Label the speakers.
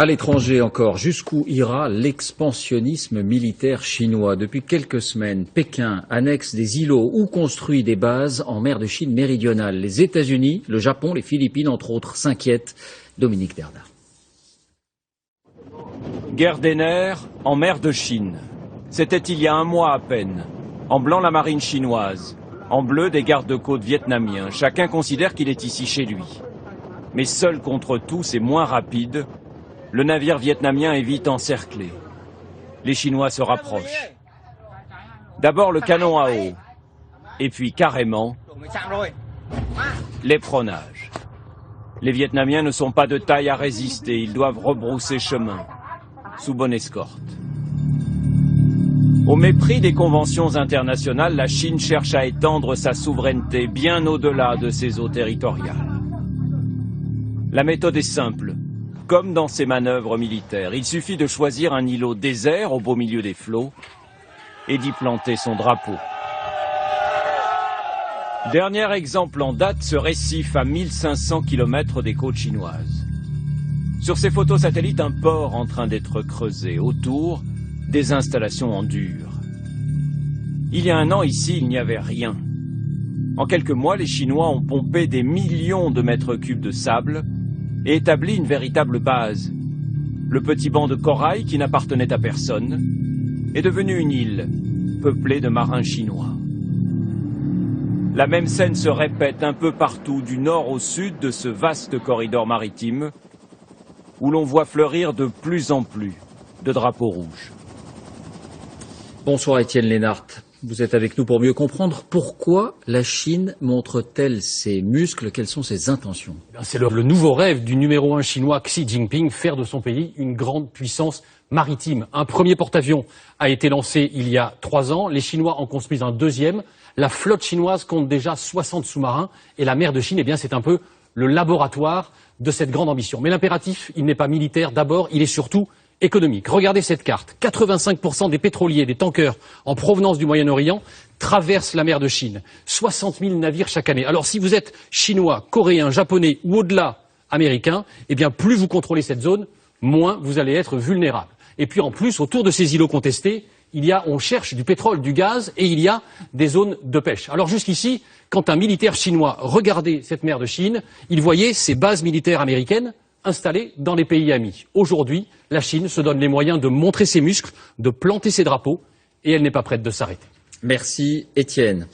Speaker 1: À l'étranger encore, jusqu'où ira l'expansionnisme militaire chinois? Depuis quelques semaines, Pékin annexe des îlots ou construit des bases en mer de Chine méridionale. Les États-Unis, le Japon, les Philippines, entre autres, s'inquiètent. Dominique Bernard.
Speaker 2: Guerre des nerfs en mer de Chine. C'était il y a un mois à peine. En blanc, la marine chinoise. En bleu, des gardes-côtes vietnamiens. Chacun considère qu'il est ici chez lui. Mais seul contre tous et moins rapide, le navire vietnamien est vite encerclé. Les Chinois se rapprochent. D'abord le canon à eau, et puis carrément l'éperonnage. Les Vietnamiens ne sont pas de taille à résister, ils doivent rebrousser chemin, sous bonne escorte. Au mépris des conventions internationales, la Chine cherche à étendre sa souveraineté bien au-delà de ses eaux territoriales. La méthode est simple. Comme dans ses manœuvres militaires, il suffit de choisir un îlot désert au beau milieu des flots et d'y planter son drapeau. Dernier exemple en date, ce récif à 1500 km des côtes chinoises. Sur ces photos satellites, un port en train d'être creusé. Autour, des installations en dur. Il y a un an, ici, il n'y avait rien. En quelques mois, les Chinois ont pompé des millions de mètres cubes de sable et établi une véritable base. Le petit banc de corail, qui n'appartenait à personne, est devenu une île, peuplée de marins chinois. La même scène se répète un peu partout, du nord au sud de ce vaste corridor maritime, où l'on voit fleurir de plus en plus de drapeaux rouges.
Speaker 1: Bonsoir Étienne Lénart. Vous êtes avec nous pour mieux comprendre pourquoi la Chine montre-t-elle ses muscles, quelles sont ses intentions?
Speaker 3: C'est le nouveau rêve du numéro 1 chinois Xi Jinping, faire de son pays une grande puissance maritime. Un premier porte-avions a été lancé il y a 3 ans, les Chinois en construisent un deuxième. La flotte chinoise compte déjà 60 sous-marins et la mer de Chine, eh bien, c'est un peu le laboratoire de cette grande ambition. Mais l'impératif, il n'est pas militaire d'abord, il est surtout économique. Regardez cette carte. 85% des pétroliers, des tankers en provenance du Moyen-Orient traversent la mer de Chine. 60 000 navires chaque année. Alors si vous êtes chinois, coréen, japonais ou au-delà américain, eh bien plus vous contrôlez cette zone, moins vous allez être vulnérable. Et puis en plus, autour de ces îlots contestés, on cherche du pétrole, du gaz et il y a des zones de pêche. Alors jusqu'ici, quand un militaire chinois regardait cette mer de Chine, il voyait ces bases militaires américaines installées dans les pays amis. Aujourd'hui, la Chine se donne les moyens de montrer ses muscles, de planter ses drapeaux, et elle n'est pas prête de s'arrêter.
Speaker 1: Merci Étienne.